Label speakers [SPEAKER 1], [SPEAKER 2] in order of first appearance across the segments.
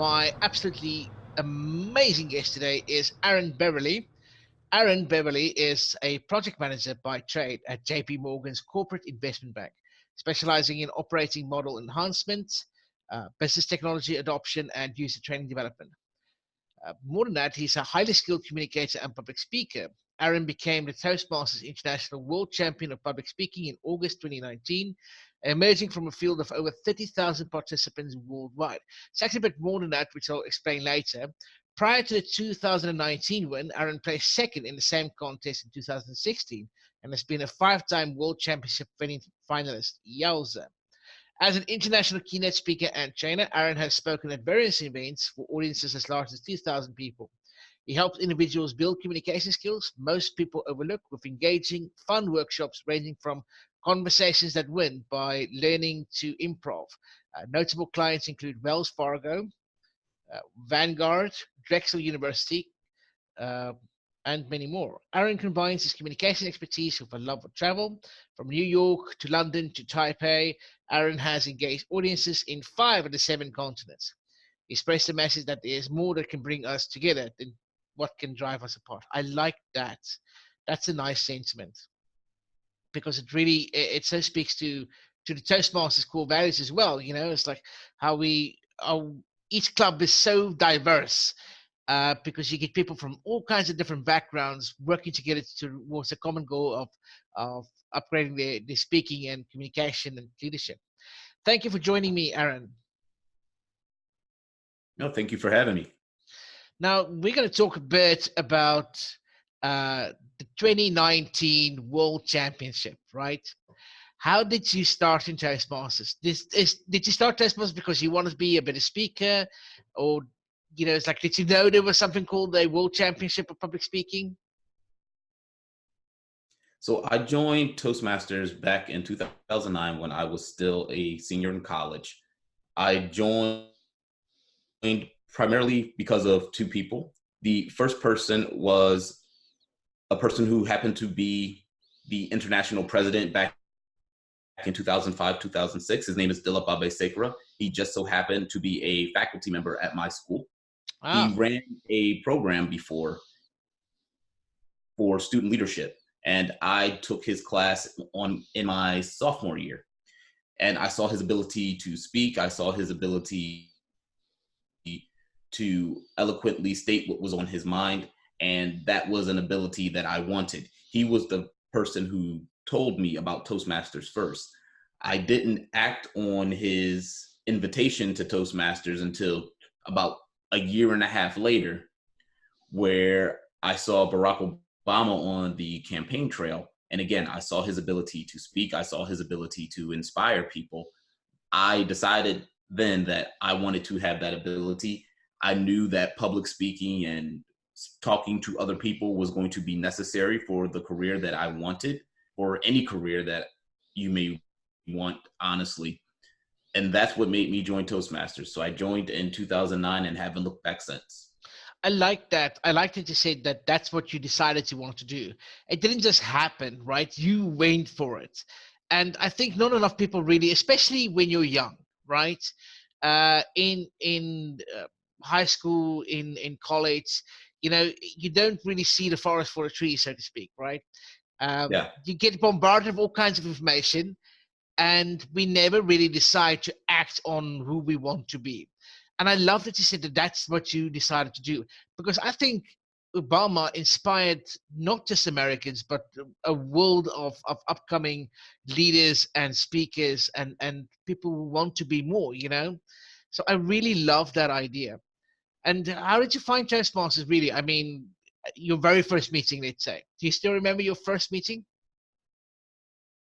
[SPEAKER 1] my absolutely amazing guest today is Aaron Beverly. Aaron Beverly is a project manager by trade at JP Morgan's Corporate Investment Bank, specializing in operating model enhancement, business technology adoption, and user training development. More than that, he's a highly skilled communicator and public speaker. Aaron became the Toastmasters International World Champion of Public Speaking in August 2019, emerging from a field of over 30,000 participants worldwide. It's actually a bit more than that, which I'll explain later. Prior to the 2019 win, Aaron placed second in the same contest in 2016 and has been a five-time World Championship winning finalist. Yowza. As an international keynote speaker and trainer, Aaron has spoken at various events for audiences as large as 2,000 people. He helps individuals build communication skills most people overlook with engaging, fun workshops ranging from conversations that win by learning to improv. Notable clients include Wells Fargo, Vanguard, Drexel University, uh, and many more. Aaron combines his communication expertise with a love of travel. From New York to London to Taipei, Aaron has engaged audiences in 5 of the 7 continents. He spreads the message that there is more that can bring us together than what can drive us apart. I like that. That's a nice sentiment because it so speaks to the Toastmasters core values as well. You know, it's like how each club is so diverse because you get people from all kinds of different backgrounds working together towards a common goal of upgrading their speaking and communication and leadership. Thank you for joining me, Aaron.
[SPEAKER 2] No, thank you for having me.
[SPEAKER 1] Now, we're going to talk a bit about the 2019 World Championship, right? How did you start in Toastmasters? Did you start Toastmasters because you wanted to be a better speaker? Or, you know, it's like, did you know there was something called the World Championship of Public Speaking?
[SPEAKER 2] So I joined Toastmasters back in 2009 when I was still a senior in college. I joined primarily because of 2 people. The first person was a person who happened to be the international president back in 2005, 2006. His name is Dilip Sekera. He just so happened to be a faculty member at my school. He ran a program before for student leadership, and I took his class in my sophomore year. And I saw his ability to speak. I saw his ability to eloquently state what was on his mind. And that was an ability that I wanted. He was the person who told me about Toastmasters first. I didn't act on his invitation to Toastmasters until about a year and a half later, where I saw Barack Obama on the campaign trail. And again, I saw his ability to speak. I saw his ability to inspire people. I decided then that I wanted to have that ability. I knew that public speaking and talking to other people was going to be necessary for the career that I wanted, or any career that you may want, honestly. And that's what made me join Toastmasters. So I joined in 2009 and haven't looked back since.
[SPEAKER 1] I like that. I like that you said that that's what you decided you want to do. It didn't just happen, right? You went for it. And I think not enough people really, especially when you're young, right? In high school, in college, you know, you don't really see the forest for the trees, so to speak, right? You get bombarded with all kinds of information, and we never really decide to act on who we want to be. And I love that you said that that's what you decided to do, because I think Obama inspired not just Americans, but a world of upcoming leaders and speakers and people who want to be more, you know? So I really love that idea. And how did you find Toastmasters, really? I mean, your very first meeting, let's say. Do you still remember your first meeting?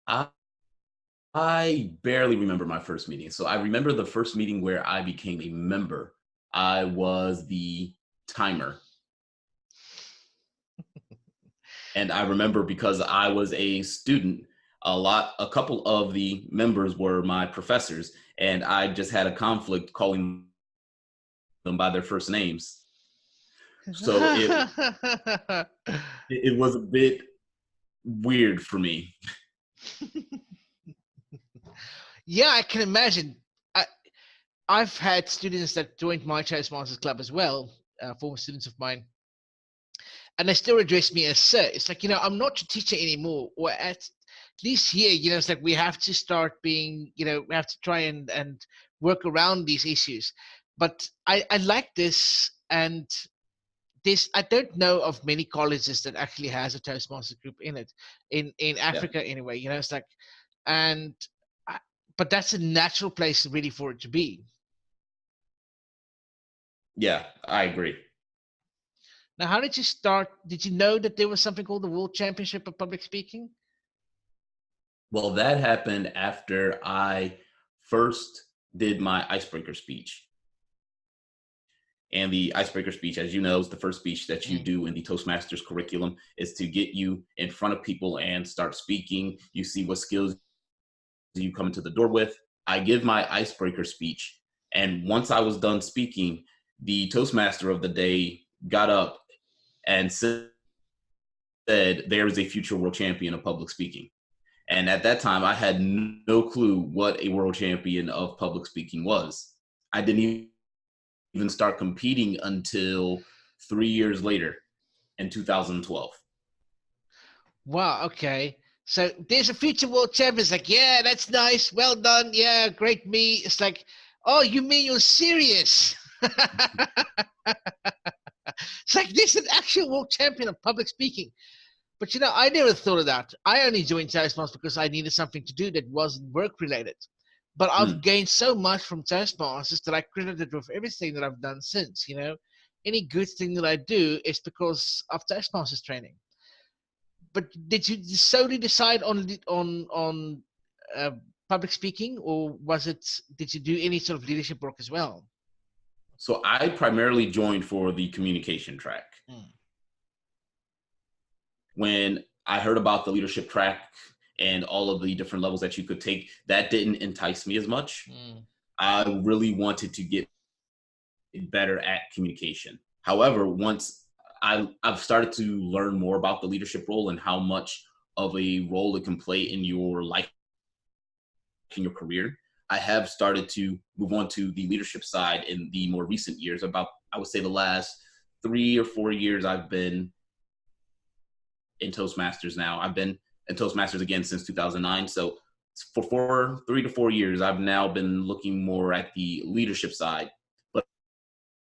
[SPEAKER 2] I barely remember my first meeting. So I remember the first meeting where I became a member. I was the timer. And I remember because I was a student, a couple of the members were my professors, and I just had a conflict calling them by their first names. So it was a bit weird for me.
[SPEAKER 1] Yeah, I can imagine. I've had students that joined my Toastmasters club as well, former students of mine, and they still address me as sir. It's like, I'm not your teacher anymore, or at least here, it's like we have to start being, we have to try and work around these issues. But I like this, and this, I don't know of many colleges that actually has a Toastmasters group in it, in
[SPEAKER 2] Yeah.
[SPEAKER 1] Africa anyway. It's like, and but that's a natural place really for it to be.
[SPEAKER 2] Yeah, I agree.
[SPEAKER 1] Now, how did you start? Did you know that there was something called the World Championship of Public Speaking?
[SPEAKER 2] Well, that happened after I first did my icebreaker speech. And the icebreaker speech, as you know, is the first speech that you do in the Toastmasters curriculum, is to get you in front of people and start speaking. You see what skills you come into the door with. I give my icebreaker speech. And once I was done speaking, the Toastmaster of the day got up and said, there is a future world champion of public speaking. And at that time, I had no clue what a world champion of public speaking was. I didn't even start competing until 3 years later in 2012.
[SPEAKER 1] Wow. Okay. So there's a future world champion. It's like, yeah, that's nice. Well done. Yeah, great me. It's like, oh, you mean you're serious? It's like, this is an actual world champion of public speaking. But I never thought of that. I only joined Toastmasters because I needed something to do that wasn't work related. But I've gained so much from Toastmasters that I credit it with everything that I've done since. Any good thing that I do is because of Toastmasters training. But did you solely decide on uh, public speaking, or did you do any sort of leadership work as well?
[SPEAKER 2] So I primarily joined for the communication track. When I heard about the leadership track and all of the different levels that you could take, that didn't entice me as much. I really wanted to get better at communication. However, once I've started to learn more about the leadership role and how much of a role it can play in your life, in your career, I have started to move on to the leadership side in the more recent years. About, I would say, the last 3 or 4 years I've been in Toastmasters now. I've been in Toastmasters again since 2009. So for 3 to 4 years, I've now been looking more at the leadership side. But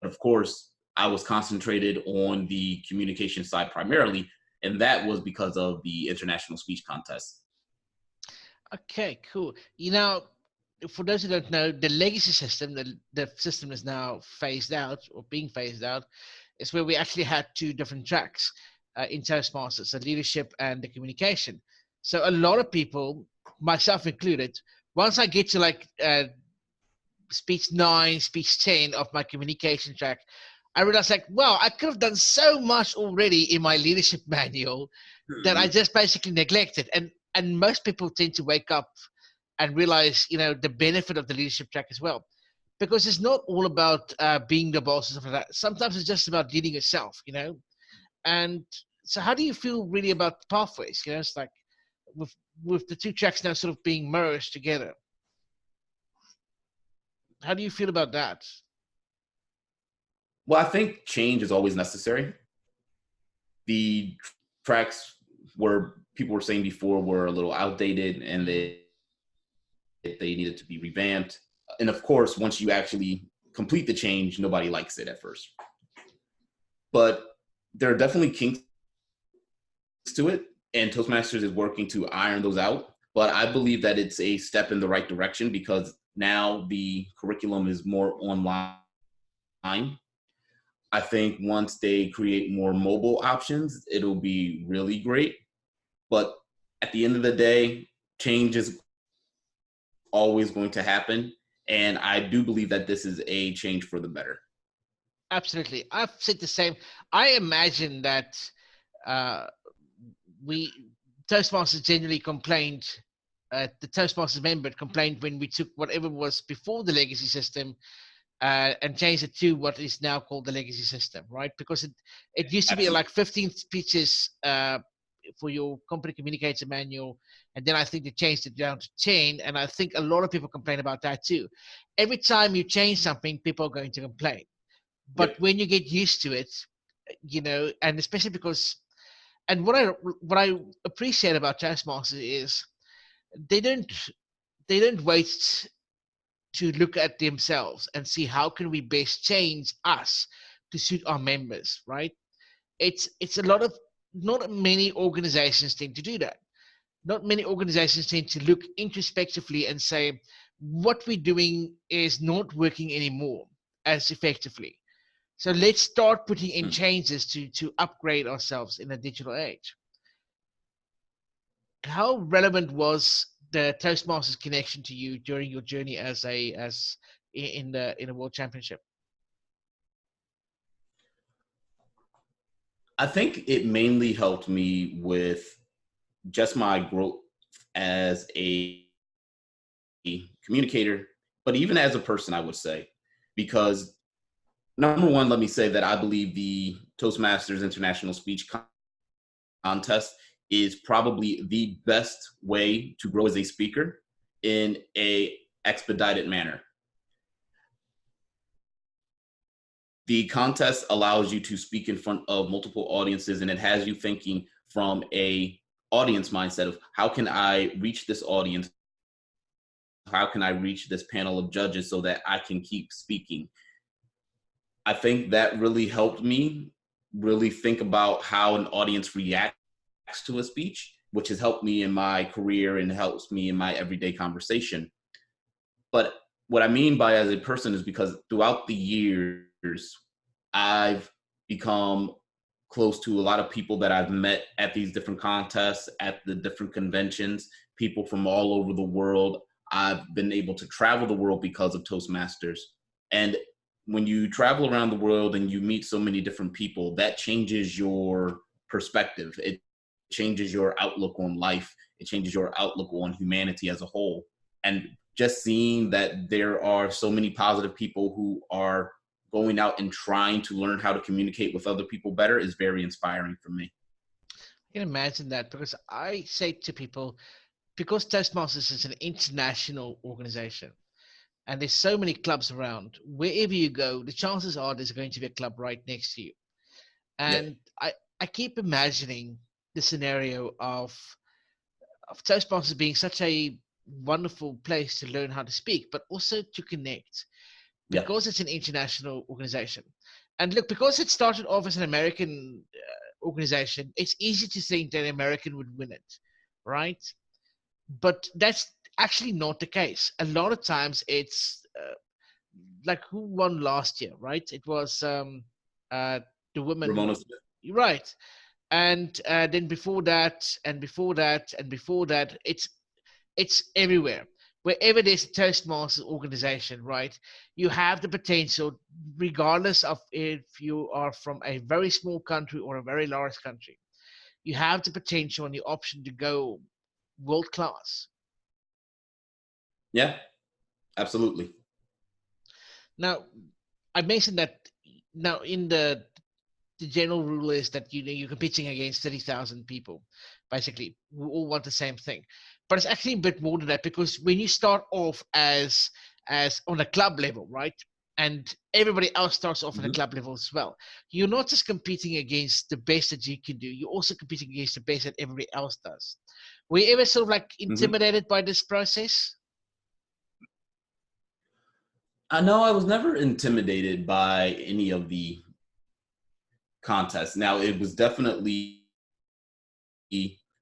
[SPEAKER 2] of course, I was concentrated on the communication side primarily, and that was because of the international speech contest.
[SPEAKER 1] Okay, cool. For those who don't know, the legacy system, the system is now phased out or being phased out, is where we actually had two different tracks in Toastmasters, the leadership and the communication. So a lot of people, myself included, once I get to like speech 9, speech 10 of my communication track, I realized like, wow, I could have done so much already in my leadership manual that I just basically neglected. And most people tend to wake up and realize, the benefit of the leadership track as well. Because it's not all about being the boss and stuff like that. Sometimes it's just about leading yourself, And so how do you feel really about pathways? It's like with the two tracks now sort of being merged together. How do you feel about that?
[SPEAKER 2] Well, I think change is always necessary. The tracks where people were saying before were a little outdated and they needed to be revamped. And of course, once you actually complete the change, nobody likes it at first. But there are definitely kinks to it, and Toastmasters is working to iron those out. But I believe that it's a step in the right direction because now the curriculum is more online. I think once they create more mobile options, it'll be really great. But at the end of the day, change is always going to happen. And I do believe that this is a change for the better.
[SPEAKER 1] Absolutely. I've said the same. I imagine that we Toastmasters generally complained, the Toastmasters member complained when we took whatever was before the legacy system and changed it to what is now called the legacy system, right? Because it used to be
[SPEAKER 2] Absolutely.
[SPEAKER 1] like 15 speeches for your company communicator manual, and then I think they changed it down to 10, and I think a lot of people complain about that too. Every time you change something, people are going to complain. But
[SPEAKER 2] Yep.
[SPEAKER 1] when you get used to it, and especially because, and what I appreciate about Toastmasters is they don't they don't wait to look at themselves and see how can we best change us to suit our members, right? It's a lot of, not many organizations tend to do that. Not many organizations tend to look introspectively and say what we're doing is not working anymore as effectively. So let's start putting in changes to upgrade ourselves in a digital age. How relevant was the Toastmasters connection to you during your journey in the World Championship?
[SPEAKER 2] I think it mainly helped me with just my growth as a communicator, but even as a person, I would say, because number one, let me say that I believe the Toastmasters International Speech Contest is probably the best way to grow as a speaker in a expedited manner. The contest allows you to speak in front of multiple audiences, and it has you thinking from a audience mindset of how can I reach this audience? How can I reach this panel of judges so that I can keep speaking? I think that really helped me really think about how an audience reacts to a speech, which has helped me in my career and helps me in my everyday conversation. But what I mean by as a person is because throughout the years, I've become close to a lot of people that I've met at these different contests, at the different conventions, people from all over the world. I've been able to travel the world because of Toastmasters. And when you travel around the world and you meet so many different people, that changes your perspective. It changes your outlook on life. It changes your outlook on humanity as a whole. And just seeing that there are so many positive people who are going out and trying to learn how to communicate with other people better is very inspiring for me.
[SPEAKER 1] I can imagine that, because I say to people, because Toastmasters is an international organization and there's so many clubs around, wherever you go, the chances are there's going to be a club right next to you.
[SPEAKER 2] Yeah,
[SPEAKER 1] And I keep imagining the scenario of Toastmasters being such a wonderful place to learn how to speak, but also to connect,
[SPEAKER 2] yeah,
[SPEAKER 1] because it's an international organization. And look, because it started off as an American organization, it's easy to think that an American would win it, right? But that's actually not the case. A lot of times it's like, who won last year, right? It was uh, the woman
[SPEAKER 2] Ramona
[SPEAKER 1] who,
[SPEAKER 2] Smith.
[SPEAKER 1] right? And then before that, and before that, and before that, it's everywhere. Wherever there's a Toastmasters organization, right, you have the potential, regardless of if you are from a very small country or a very large country, you have the potential and the option to go world class.
[SPEAKER 2] Yeah, absolutely.
[SPEAKER 1] Now, I mentioned that now in the general rule is that you're competing against 30,000 people, basically who all want the same thing. But it's actually a bit more than that, because when you start off as on a club level, right, and everybody else starts off at a
[SPEAKER 2] Mhm.
[SPEAKER 1] club level as well, you're not just competing against the best that you can do, you're also competing against the best that everybody else does. Were you ever sort of like
[SPEAKER 2] Mhm.
[SPEAKER 1] intimidated by this process?
[SPEAKER 2] I know I was never intimidated by any of the contests. Now, it was definitely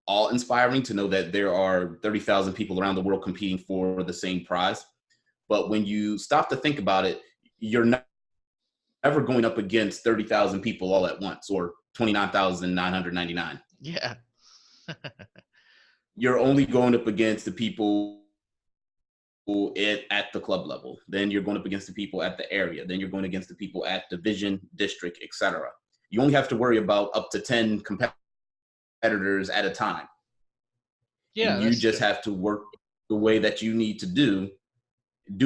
[SPEAKER 2] awe inspiring to know that there are 30,000 people around the world competing for the same prize. But when you stop to think about it, you're never going up against 30,000 people all at once or 29,999.
[SPEAKER 1] Yeah.
[SPEAKER 2] You're only going up against the people at the club level. Then you're going up against the people at the area. Then you're going against the people at division, district, etc. You only have to worry about up to 10 competitors at a time.
[SPEAKER 1] Yeah,
[SPEAKER 2] And you
[SPEAKER 1] that's
[SPEAKER 2] just
[SPEAKER 1] true.
[SPEAKER 2] have to work the way that you need to do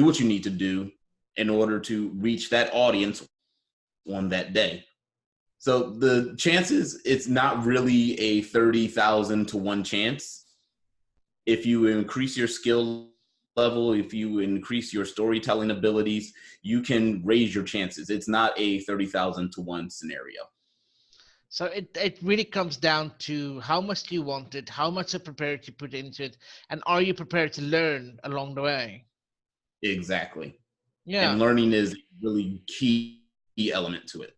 [SPEAKER 2] what you need to do in order to reach that audience on that day. So the chances, it's not really a 30,000 to 1 chance. If you increase your skill level, if you increase your storytelling abilities, you can raise your chances. It's not a 30,000 to 1 scenario.
[SPEAKER 1] So it really comes down to how much do you want it, how much are prepared to put into it, and are you prepared to learn along the way?
[SPEAKER 2] Exactly.
[SPEAKER 1] Yeah,
[SPEAKER 2] And learning is a really key element to it.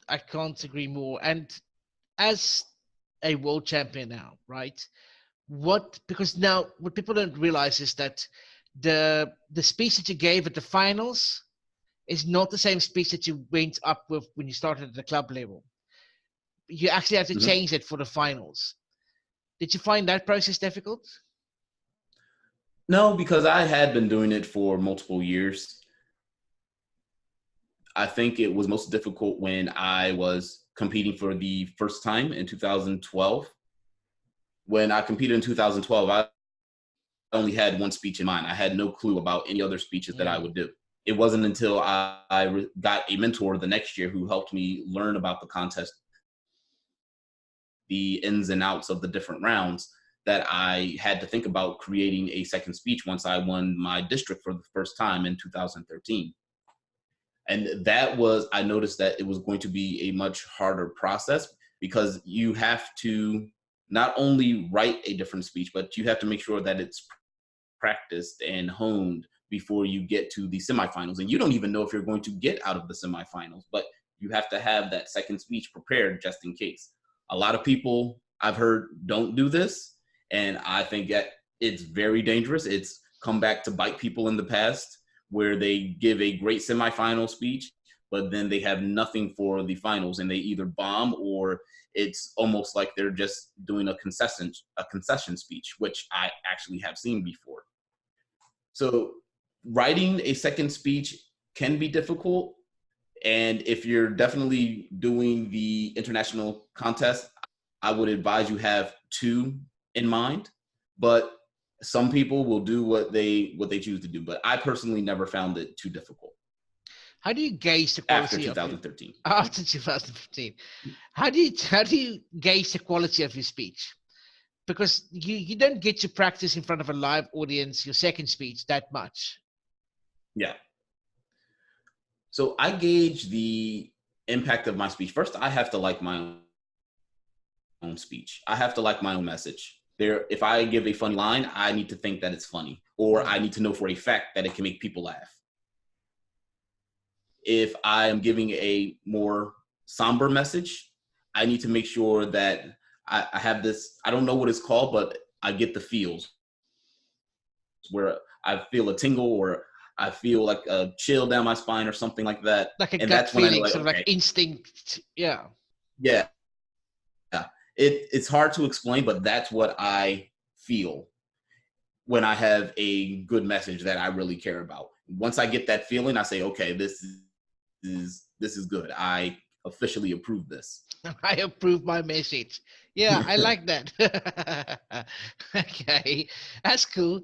[SPEAKER 1] I can't agree more. And as a world champion now, right? Because now what people don't realize is that the speech that you gave at the finals is not the same speech that you went up with when you started at the club level. You actually have to
[SPEAKER 2] Mhm.
[SPEAKER 1] change it for the finals. Did you find that process difficult?
[SPEAKER 2] No, because I had been doing it for multiple years. I think it was most difficult when I was competing for the first time in 2012. When I competed in 2012, I only had one speech in mind. I had no clue about any other speeches that I
[SPEAKER 1] Yeah.
[SPEAKER 2] would do. It wasn't until I got a mentor the next year who helped me learn about the contest, the ins and outs of the different rounds, that I had to think about creating a second speech once I won my district for the first time in 2013. And that was, I noticed that it was going to be a much harder process because you have to not only write a different speech, but you have to make sure that it's practiced and honed before you get to the semifinals. And you don't even know if you're going to get out of the semifinals, but you have to have that second speech prepared just in case. A lot of people I've heard don't do this. And I think that it's very dangerous. It's come back to bite people in the past where they give a great semifinal speech, but then they have nothing for the finals and they either bomb or it's almost like they're just doing a concession speech, which I actually have seen before. So writing a second speech can be difficult. And if you're definitely doing the international contest, I would advise you have two in mind. But some people will do what they choose to do. But I personally never found it too difficult
[SPEAKER 1] How do you gauge the
[SPEAKER 2] after
[SPEAKER 1] quality of it
[SPEAKER 2] 2013.
[SPEAKER 1] after 2015? How do you gauge the quality of your speech? Because you don't get to practice in front of a live audience your second speech that much.
[SPEAKER 2] Yeah. So I gauge the impact of my speech. First, I have to like my own speech. I have to like my own message. If I give a funny line, I need to think that it's funny, or I need to know for a fact that it can make people laugh. If I am giving a more somber message, I need to make sure that I have this, I don't know what it's called, but I get the feels where I feel a tingle or I feel like a chill down my spine or something like that.
[SPEAKER 1] Like a
[SPEAKER 2] And
[SPEAKER 1] gut
[SPEAKER 2] that's when I know,
[SPEAKER 1] feeling,
[SPEAKER 2] like,
[SPEAKER 1] sort of like
[SPEAKER 2] okay,
[SPEAKER 1] instinct. Yeah.
[SPEAKER 2] yeah, yeah. It's hard to explain, but that's what I feel when I have a good message that I really care about. Once I get that feeling, I say, okay, this is good. I officially approve this.
[SPEAKER 1] I approve my message. Yeah, I like that. Okay, that's cool.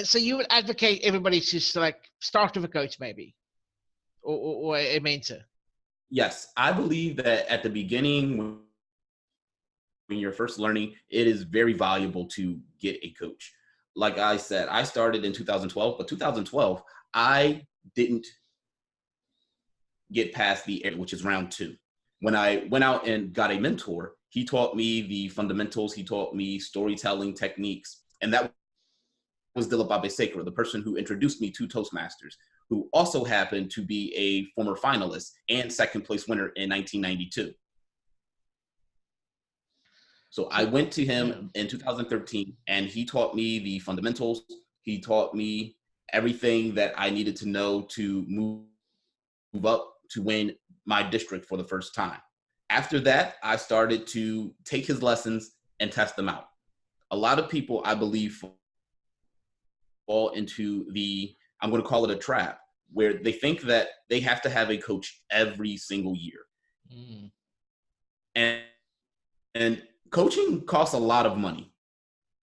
[SPEAKER 1] So you would advocate everybody to like start with a coach, maybe, or a mentor.
[SPEAKER 2] Yes, I believe that at the beginning, when you're first learning, it is very valuable to get a coach. Like I said, I started in 2012, but 2012, I didn't get past the area, which is round two. When I went out and got a mentor, he taught me the fundamentals, he taught me storytelling techniques, and that was Dilababe Sekra, the person who introduced me to Toastmasters, who also happened to be a former finalist and second place winner in 1992. So I
[SPEAKER 1] So
[SPEAKER 2] went to
[SPEAKER 1] yeah.
[SPEAKER 2] him in 2013 and he taught me the fundamentals. He taught me everything that I needed to know to move up to win my district for the first time. After that, I started to take his lessons and test them out. A lot of people, I believe, fall into I'm going to call it a trap, where they think that they have to have a coach every single year.
[SPEAKER 1] Mm.
[SPEAKER 2] And, and coaching costs a lot of money.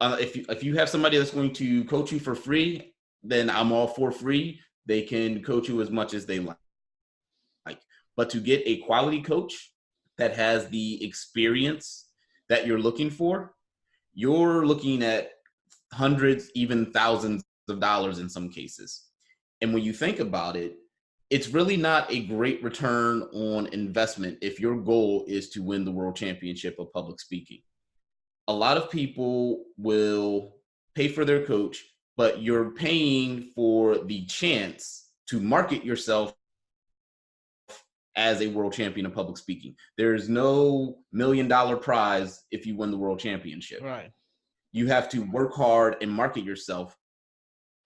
[SPEAKER 2] If you have somebody that's going to coach you for free, then I'm all for free. They can coach you as much as they like. But to get a quality coach that has the experience that you're looking for, you're looking at hundreds, even thousands of dollars in some cases. And when you think about it, it's really not a great return on investment if your goal is to win the world championship of public speaking. A lot of people will pay for their coach, but you're paying for the chance to market yourself as a world champion of public speaking. There's no $1 million prize if you win the world championship.
[SPEAKER 1] Right.
[SPEAKER 2] You have to work hard and market yourself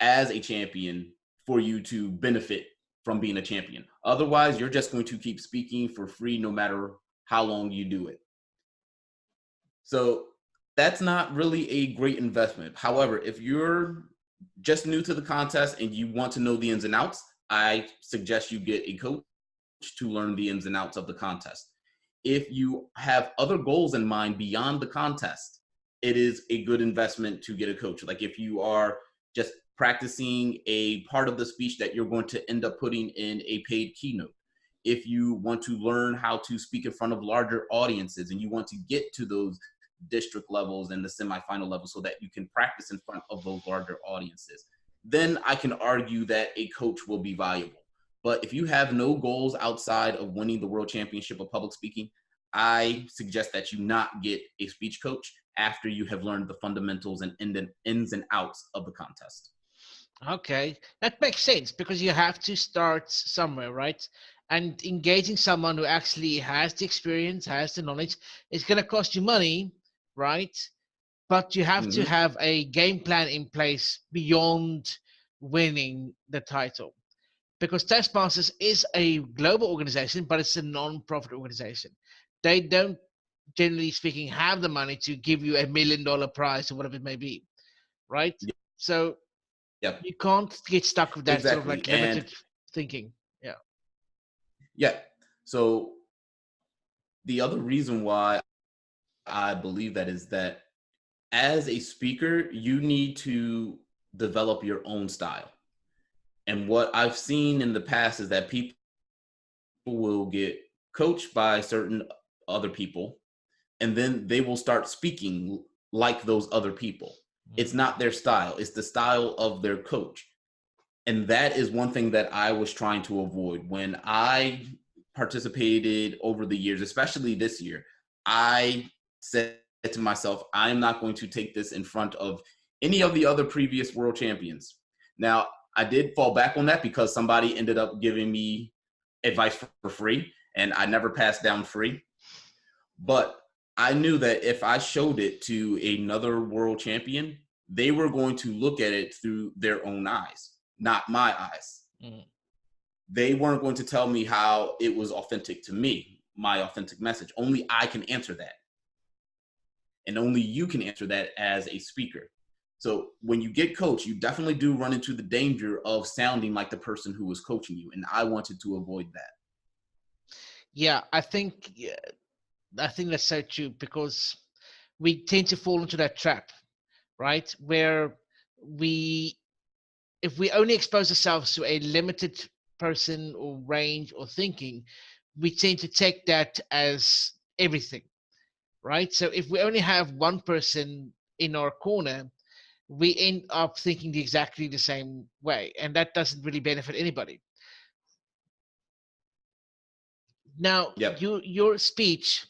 [SPEAKER 2] as a champion for you to benefit from being a champion. Otherwise, you're just going to keep speaking for free no matter how long you do it. So that's not really a great investment. However, if you're just new to the contest and you want to know the ins and outs, I suggest you get a coach to learn the ins and outs of the contest. If you have other goals in mind beyond the contest, it is a good investment to get a coach. Like if you are just practicing a part of the speech that you're going to end up putting in a paid keynote. If you want to learn how to speak in front of larger audiences and you want to get to those district levels and the semifinal level so that you can practice in front of those larger audiences, then I can argue that a coach will be valuable. But if you have no goals outside of winning the world championship of public speaking, I suggest that you not get a speech coach after you have learned the fundamentals and ins and outs of the contest.
[SPEAKER 1] Okay, that makes sense because you have to start somewhere, right? And engaging someone who actually has the experience, has the knowledge, is going to cost you money, right? But you have to have a game plan in place beyond winning the title. Because Toastmasters is a global organization, but it's a non-profit organization. They don't, generally speaking, have the money to give you $1 million prize or whatever it may be, right?
[SPEAKER 2] Yep.
[SPEAKER 1] So
[SPEAKER 2] Yep.
[SPEAKER 1] you can't get stuck with that
[SPEAKER 2] exactly.
[SPEAKER 1] sort of like limited thinking. Yeah.
[SPEAKER 2] Yeah. So the other reason why I believe that is that as a speaker, you need to develop your own style. And what I've seen in the past is that people will get coached by certain other people, and then they will start speaking like those other people. It's not their style, it's the style of their coach. And that is one thing that I was trying to avoid. When I participated over the years, especially this year, I said to myself, I'm not going to take this in front of any of the other previous world champions. Now, I did fall back on that because somebody ended up giving me advice for free, and I never passed down free. But I knew that if I showed it to another world champion, they were going to look at it through their own eyes, not my eyes. Mm-hmm. They weren't going to tell me how it was authentic to me, my authentic message. Only I can answer that. And only you can answer that as a speaker. So when you get coached, you definitely do run into the danger of sounding like the person who was coaching you. And I wanted to avoid that.
[SPEAKER 1] Yeah, I think that's so true because we tend to fall into that trap, right? Where if we only expose ourselves to a limited person or range or thinking, we tend to take that as everything, right? So if we only have one person in our corner, we end up thinking exactly the same way, and that doesn't really benefit anybody. Now,
[SPEAKER 2] yep.
[SPEAKER 1] your speech,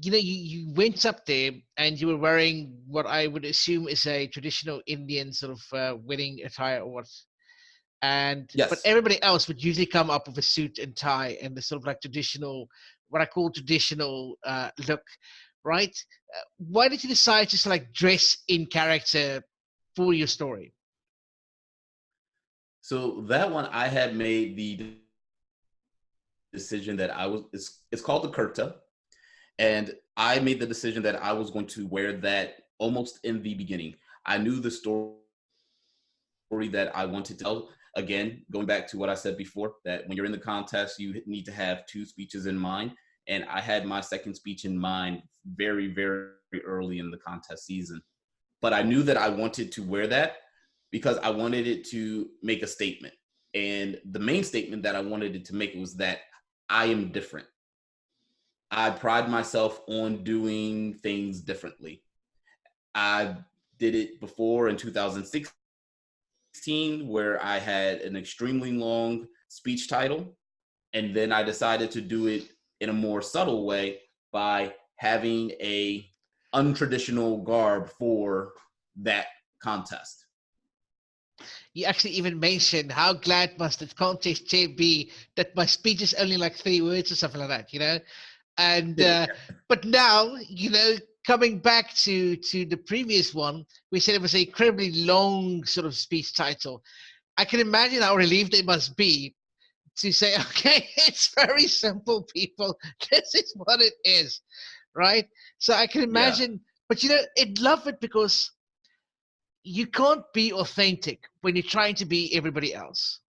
[SPEAKER 1] you went up there and you were wearing what I would assume is a traditional Indian sort of wedding attire or what. And
[SPEAKER 2] yes.
[SPEAKER 1] But everybody else would usually come up with a suit and tie and the sort of like traditional, what I call traditional look, right? Why did you decide to like dress in character for your story?
[SPEAKER 2] So that one, I had made the decision that it's called the kurta. And I made the decision that I was going to wear that almost in the beginning. I knew the story that I wanted to tell. Again, going back to what I said before, that when you're in the contest, you need to have 2 speeches in mind. And I had my second speech in mind very, very early in the contest season. But I knew that I wanted to wear that because I wanted it to make a statement. And the main statement that I wanted it to make was that I am different. I pride myself on doing things differently. I did it before in 2016, where I had an extremely long speech title. And then I decided to do it in a more subtle way by having a untraditional garb for that contest.
[SPEAKER 1] You actually even mentioned how glad must the contest chair be that my speech is only like 3 words or something like that, you know? And but now, you know, coming back to the previous one, we said it was an incredibly long sort of speech title. I can imagine how relieved it must be to say, okay, it's very simple, people. This is what it is, right? So I can
[SPEAKER 2] Yeah,
[SPEAKER 1] imagine, but you know, I'd love it because you can't be authentic when you're trying to be everybody else,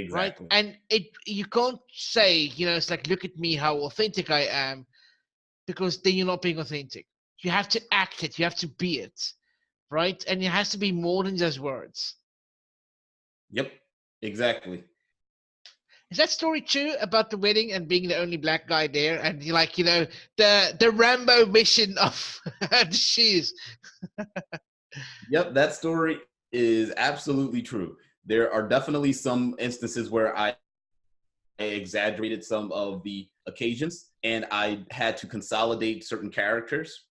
[SPEAKER 1] right?
[SPEAKER 2] exactly.
[SPEAKER 1] And you can't say, you know, it's like, look at me, how authentic I am, because then you're not being authentic. You have to act it, you have to be it, right? And it has to be more than just words.
[SPEAKER 2] Yep, exactly.
[SPEAKER 1] Is that story true about the wedding and being the only black guy there, and you like, you know, the Rambo mission of the shoes?
[SPEAKER 2] Yep, that story is absolutely true. There are definitely some instances where I exaggerated some of the occasions and I had to consolidate certain characters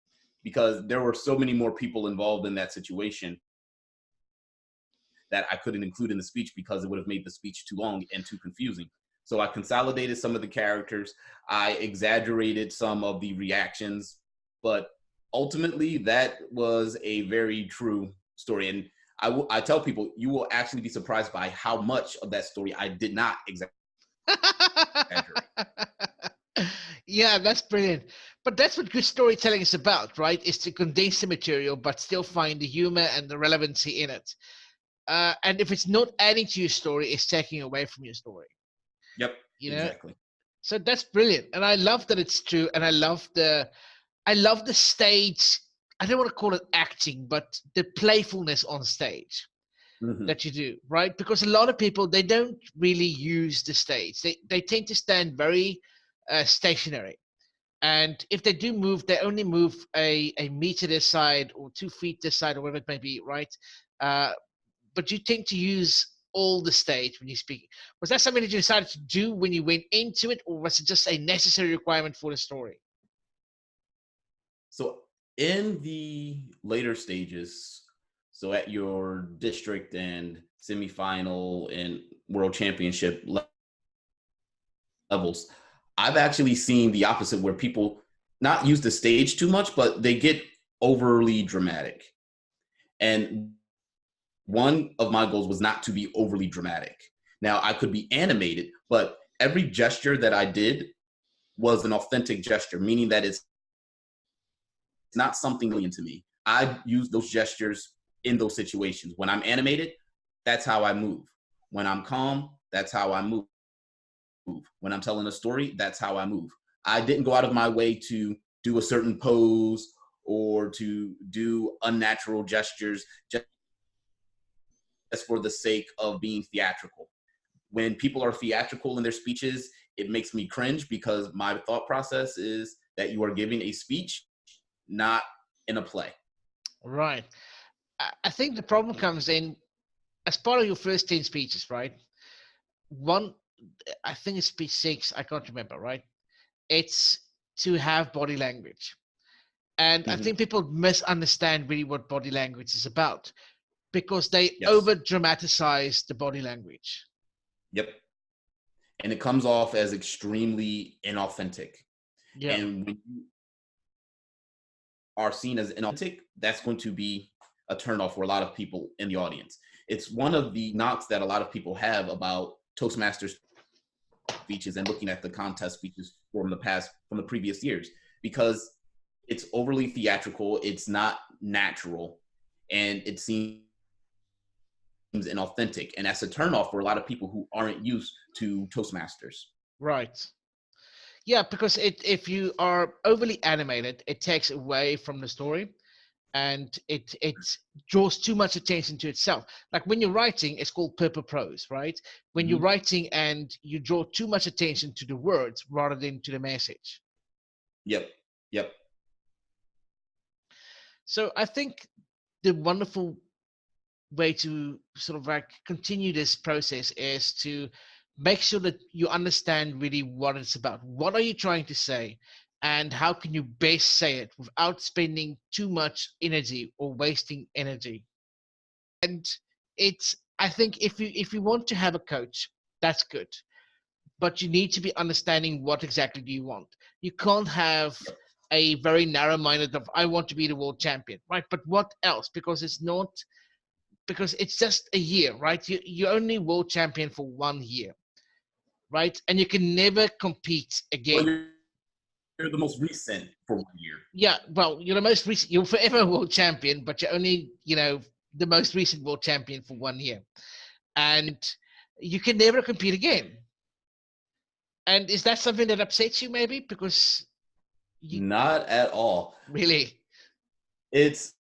[SPEAKER 2] because there were so many more people involved in that situation that I couldn't include in the speech because it would have made the speech too long and too confusing. So I consolidated some of the characters. I exaggerated some of the reactions, but ultimately that was a very true story. And I tell people, you will actually be surprised by how much of that story I did not exaggerate.
[SPEAKER 1] Yeah, that's brilliant. But that's what good storytelling is about, right? Is to condense the material but still find the humor and the relevancy in it. And if it's not adding to your story, it's taking away from your story.
[SPEAKER 2] Yep,
[SPEAKER 1] You know,
[SPEAKER 2] exactly.
[SPEAKER 1] so that's brilliant, and I love that it's true, and I love the stage. I don't want to call it acting, but the playfulness on stage
[SPEAKER 2] Hmm.
[SPEAKER 1] that you do, right? Because a lot of people, they don't really use the stage. They tend to stand very stationary, and if they do move, they only move a meter this side or 2 feet this side or whatever it may be, right? Uh, but you tend to use all the stage when you speak. Was that something that you decided to do when you went into it, or was it just a necessary requirement for the story?
[SPEAKER 2] So in the later stages, so at your district and semifinal and world championship levels, I've actually seen the opposite where people not use the stage too much, but they get overly dramatic. And one of my goals was not to be overly dramatic. Now I could be animated, but every gesture that I did was an authentic gesture, meaning that it's not something alien to me. I use those gestures in those situations. When I'm animated, that's how I move. When I'm calm, that's how I move. When I'm telling a story, that's how I move. I didn't go out of my way to do a certain pose or to do unnatural gestures just for the sake of being theatrical. When people are theatrical in their speeches, it makes me cringe because my thought process is that you are giving a speech, not in a play.
[SPEAKER 1] Right. I think the problem comes in as part of your first 10 speeches, right? One, I think it's speech 6, I can't remember, right? It's to have body language. And I
[SPEAKER 2] Mm-hmm.
[SPEAKER 1] think people misunderstand really what body language is about because they
[SPEAKER 2] Yes.
[SPEAKER 1] over dramatize the body language.
[SPEAKER 2] Yep. And it comes off as extremely inauthentic.
[SPEAKER 1] Yeah.
[SPEAKER 2] And when you are seen as inauthentic, that's going to be a turnoff for a lot of people in the audience. It's one of the knocks that a lot of people have about Toastmasters speeches and looking at the contest speeches from the previous years, because it's overly theatrical, it's not natural, and it seems inauthentic. And that's a turnoff for a lot of people who aren't used to Toastmasters.
[SPEAKER 1] Right. Yeah, because if you are overly animated, it takes away from the story. and it draws too much attention to itself. Like when you're writing, it's called purple prose, right? When you're
[SPEAKER 2] Mhm.
[SPEAKER 1] writing and you draw too much attention to the words rather than to the message.
[SPEAKER 2] Yep. Yep.
[SPEAKER 1] So I think the wonderful way to sort of like continue this process is to make sure that you understand really what it's about. What are you trying to say? And how can you best say it without spending too much energy or wasting energy? And it's, I think if you want to have a coach, that's good. But you need to be understanding what exactly do you want. You can't have a very narrow minded of I want to be the world champion, right? But what else? Because it's just a year, right? You're only world champion for 1 year, right? And you can never compete
[SPEAKER 2] Well,
[SPEAKER 1] again.
[SPEAKER 2] you're the most recent for 1 year.
[SPEAKER 1] Yeah, well, you're the most recent. You're forever a world champion, but you're only, the most recent world champion for 1 year, and you can never compete again. And is that something that upsets you, maybe? Because you
[SPEAKER 2] Not at all.
[SPEAKER 1] really,
[SPEAKER 2] It's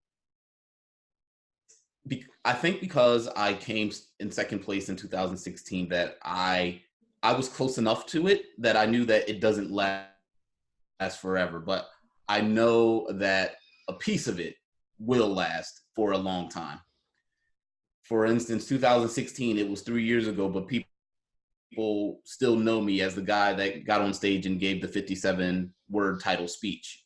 [SPEAKER 2] I think because I came in second place in 2016 that I was close enough to it that I knew that it doesn't last forever, but I know that a piece of it will last for a long time. For instance, 2016, it was 3 years ago, but people still know me as the guy that got on stage and gave the 57 word title speech.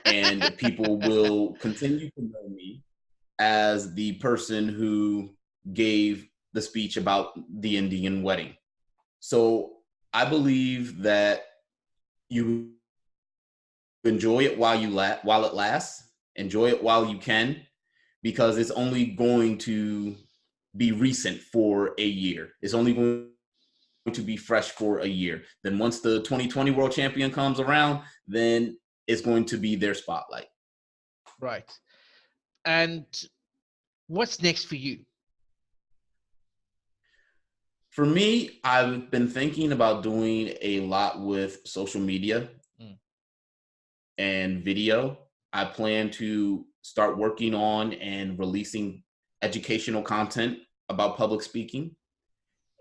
[SPEAKER 2] And people will continue to know me as the person who gave the speech about the Indian wedding. So I believe that you enjoy it while it lasts. Enjoy it while you can, because it's only going to be recent for a year. It's only going to be fresh for a year. Then once the 2020 world champion comes around, then it's going to be their spotlight.
[SPEAKER 1] right? And what's next for you?
[SPEAKER 2] For me, I've been thinking about doing a lot with social media
[SPEAKER 1] Mm.
[SPEAKER 2] and video. I plan to start working on and releasing educational content about public speaking.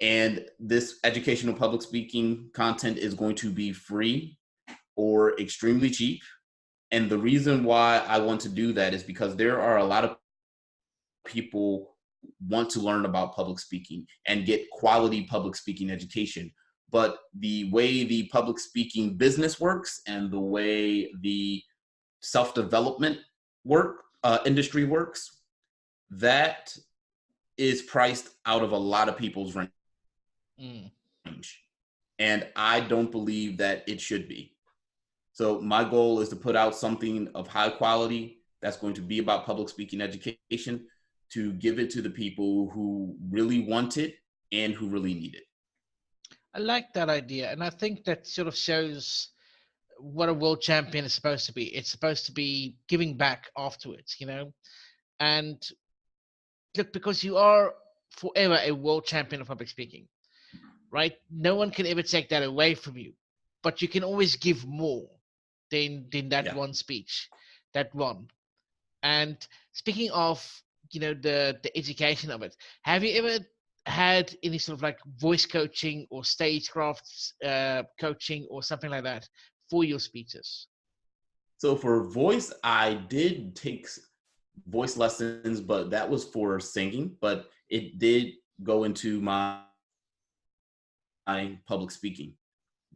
[SPEAKER 2] And this educational public speaking content is going to be free or extremely cheap. And the reason why I want to do that is because there are a lot of people want to learn about public speaking and get quality public speaking education. But the way the public speaking business works and the way the self-development industry works, that is priced out of a lot of people's range.
[SPEAKER 1] Mm.
[SPEAKER 2] And I don't believe that it should be. So my goal is to put out something of high quality that's going to be about public speaking education, to give it to the people who really want it and who really need it.
[SPEAKER 1] I like that idea, and I think that sort of shows what a world champion is supposed to be. It's supposed to be giving back afterwards. And look, because you are forever a world champion of public speaking, right? No one can ever take that away from you, but you can always give more than that
[SPEAKER 2] Yeah.
[SPEAKER 1] one speech, that one. And speaking of, the education of it, have you ever had any sort of like voice coaching or stagecraft coaching or something like that for your speeches?
[SPEAKER 2] So for voice, I did take voice lessons, but that was for singing, but it did go into my public speaking.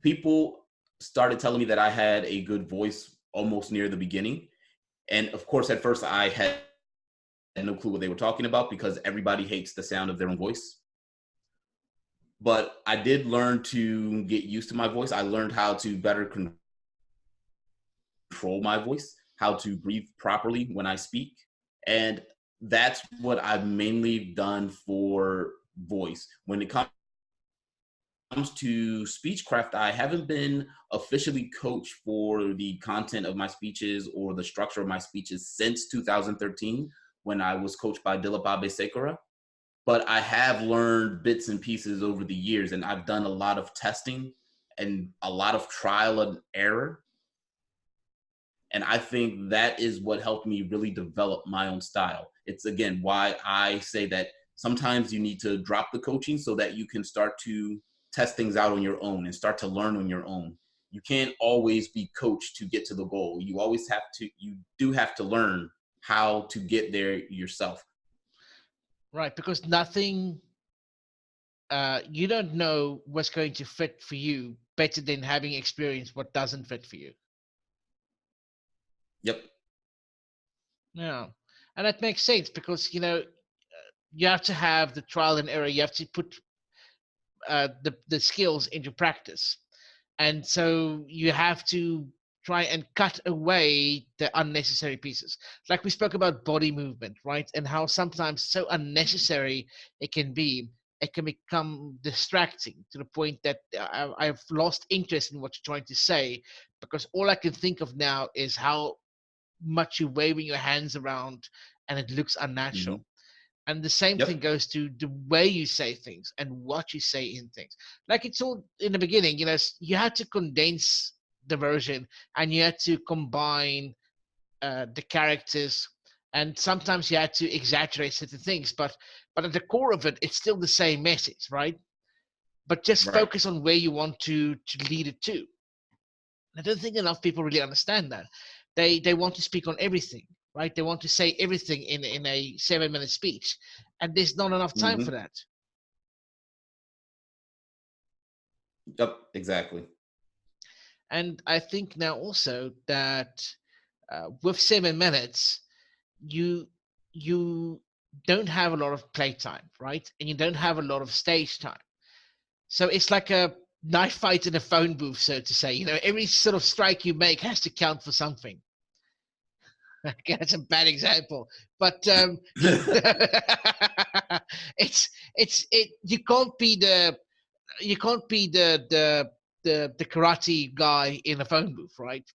[SPEAKER 2] People started telling me that I had a good voice almost near the beginning. And of course, at first I had no clue what they were talking about because everybody hates the sound of their own voice. But I did learn to get used to my voice. I learned how to better control my voice, how to breathe properly when I speak. And that's what I've mainly done for voice. When it comes to speechcraft, I haven't been officially coached for the content of my speeches or the structure of my speeches since 2013, when I was coached by Dilip Abesekara. But I have learned bits and pieces over the years, and I've done a lot of testing and a lot of trial and error. And I think that is what helped me really develop my own style. It's again why I say that sometimes you need to drop the coaching so that you can start to test things out on your own and start to learn on your own. You can't always be coached to get to the goal. You do have to learn how to get there yourself.
[SPEAKER 1] Right, because nothing, you don't know what's going to fit for you better than having experienced what doesn't fit for you.
[SPEAKER 2] Yep.
[SPEAKER 1] Yeah, and that makes sense because you have to have the trial and error. You have to put the skills into practice, and so you have to try and cut away the unnecessary pieces. Like we spoke about body movement, right? And how sometimes so unnecessary it can be. It can become distracting to the point that I've lost interest in what you're trying to say, because all I can think of now is how much you're waving your hands around and it looks
[SPEAKER 2] Mm-hmm.
[SPEAKER 1] unnatural. And the same thing
[SPEAKER 2] Yep.
[SPEAKER 1] goes to the way you say things and what you say in things. Like it's all in the beginning, you had to condense the version and you had to combine the characters, and sometimes you had to exaggerate certain things, but at the core of it, it's still the same message, right? But just
[SPEAKER 2] Right.
[SPEAKER 1] focus on where you want to lead it to. I don't think enough people really understand that. They want to speak on everything, right? They want to say everything in a 7-minute speech, and there's not enough time for
[SPEAKER 2] Mm-hmm.
[SPEAKER 1] that.
[SPEAKER 2] Yep. Exactly.
[SPEAKER 1] And I think now also that with 7 minutes, you you don't have a lot of playtime, right? And you don't have a lot of stage time. So it's like a knife fight in a phone booth, so to say. Every sort of strike you make has to count for something. Okay, that's a bad example, but it's you can't be the karate guy in a phone booth, right?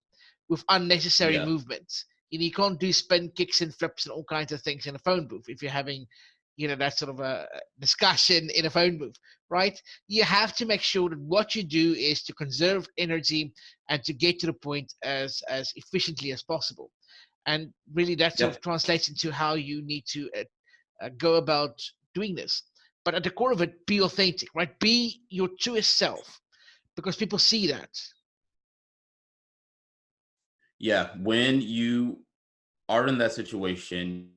[SPEAKER 1] With unnecessary
[SPEAKER 2] Yeah.
[SPEAKER 1] movements. You can't do spin kicks and flips and all kinds of things in a phone booth if you're having, that sort of a discussion in a phone booth, right? You have to make sure that what you do is to conserve energy and to get to the point as efficiently as possible. And really, that sort of
[SPEAKER 2] Yep.
[SPEAKER 1] translates into how you need to go about doing this. But at the core of it, be authentic, right? Be your truest self, because people see that.
[SPEAKER 2] Yeah. When you are in that situation,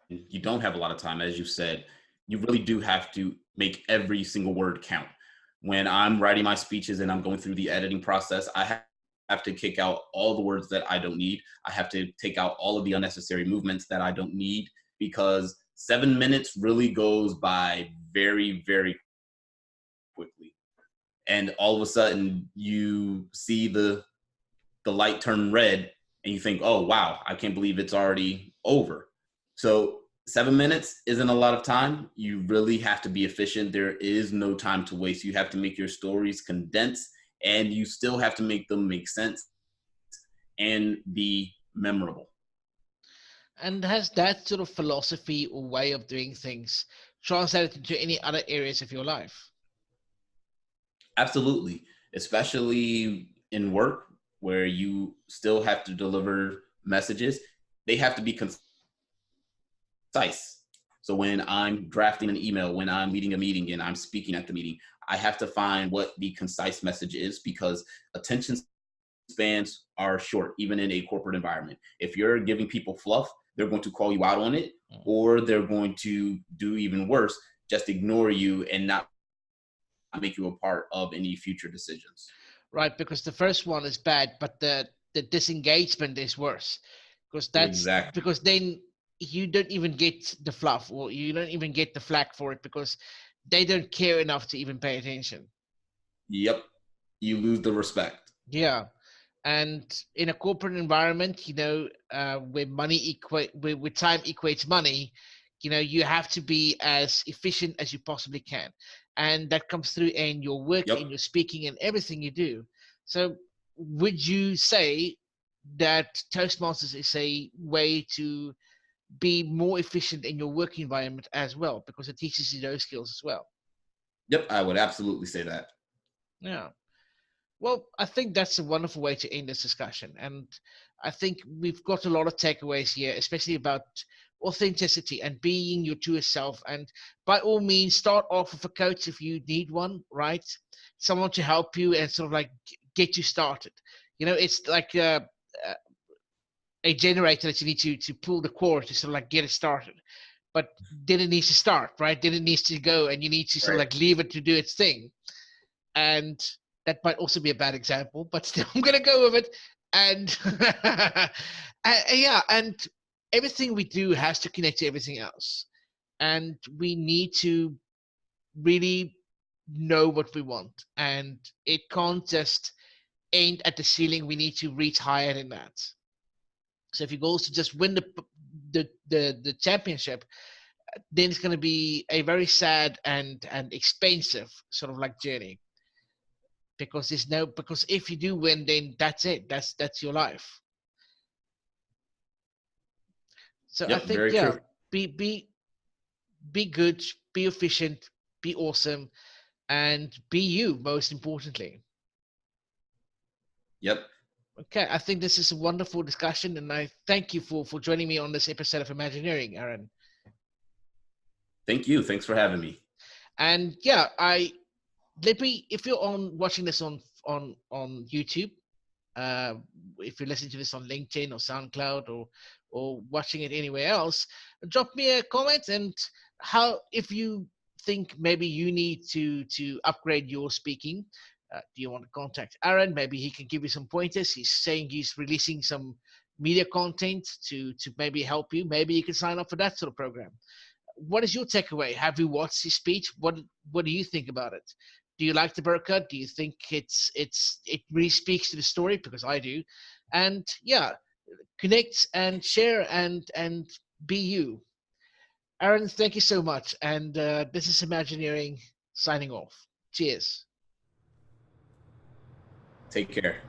[SPEAKER 2] you don't have a lot of time, as you said, you really do have to make every single word count. When I'm writing my speeches and I'm going through the editing process, have to kick out all the words that I don't need. I have to take out all of the unnecessary movements that I don't need, because 7 minutes really goes by very, very quickly. And all of a sudden you see the light turn red and you think, oh wow, I can't believe it's already over. So 7 minutes isn't a lot of time. You really have to be efficient. There is no time to waste. You have to make your stories condense, and you still have to make them make sense and be memorable.
[SPEAKER 1] And has that sort of philosophy or way of doing things translated into any other areas of your life?
[SPEAKER 2] Absolutely, especially in work where you still have to deliver messages. They have to be concise. So when I'm drafting an email, when I'm leading a meeting and I'm speaking at the meeting, I have to find what the concise message is, because attention spans are short, even in a corporate environment. If you're giving people fluff, they're going to call you out on it, or they're going to do even worse, just ignore you and not make you a part of any future decisions.
[SPEAKER 1] Right, because the first one is bad, but the disengagement is worse,
[SPEAKER 2] Exactly.
[SPEAKER 1] because then you don't even get the fluff, or you don't even get the flack for it, because they don't care enough to even pay attention.
[SPEAKER 2] Yep. You lose the respect.
[SPEAKER 1] Yeah. And in a corporate environment, where where time equates money, you have to be as efficient as you possibly can, and that comes through in your work, in
[SPEAKER 2] Yep.
[SPEAKER 1] your speaking, and everything you do. So would you say that Toastmasters is a way to be more efficient in your work environment as well, because it teaches you those skills as well?
[SPEAKER 2] Yep. I would absolutely say that.
[SPEAKER 1] Yeah. Well, I think that's a wonderful way to end this discussion. And I think we've got a lot of takeaways here, especially about authenticity and being your truest self. And by all means, start off with a coach if you need one, right? Someone to help you and sort of like get you started. You know, it's like a generator that you need to pull the cord to sort of like get it started. But then it needs to start, right? Then it needs to go, and you need to sort of
[SPEAKER 2] Right.
[SPEAKER 1] like leave it to do its thing. And that might also be a bad example, but still, I'm gonna go with it. And yeah, and everything we do has to connect to everything else, and we need to really know what we want, and it can't just end at the ceiling. We need to reach higher than that. So if your goal is to just win the championship, then it's going to be a very sad and expensive sort of like journey, because there's no, because if you do win, then that's it, that's your life. So I
[SPEAKER 2] Yep,
[SPEAKER 1] think,
[SPEAKER 2] very
[SPEAKER 1] yeah,
[SPEAKER 2] true.
[SPEAKER 1] be good, be efficient, be awesome, and be you, most importantly.
[SPEAKER 2] Yep.
[SPEAKER 1] Okay, I think this is a wonderful discussion, and I thank you for joining me on this episode of Imagineering, Aaron.
[SPEAKER 2] Thank you. Thanks for having me.
[SPEAKER 1] And yeah, I let me, if you're on watching this on YouTube, uh, if you're listening to this on LinkedIn or SoundCloud, or watching it anywhere else, drop me a comment, and how, if you think maybe you need to upgrade your speaking. Do you want to contact Aaron? Maybe he can give you some pointers. He's saying he's releasing some media content to maybe help you. Maybe you can sign up for that sort of program. What is your takeaway? Have you watched his speech? What do you think about it? Do you like the burqa? Do you think it really speaks to the story? Because I do. And yeah, connect and share and be you. Aaron, thank you so much. And this is Imagineering signing off. Cheers.
[SPEAKER 2] Take care.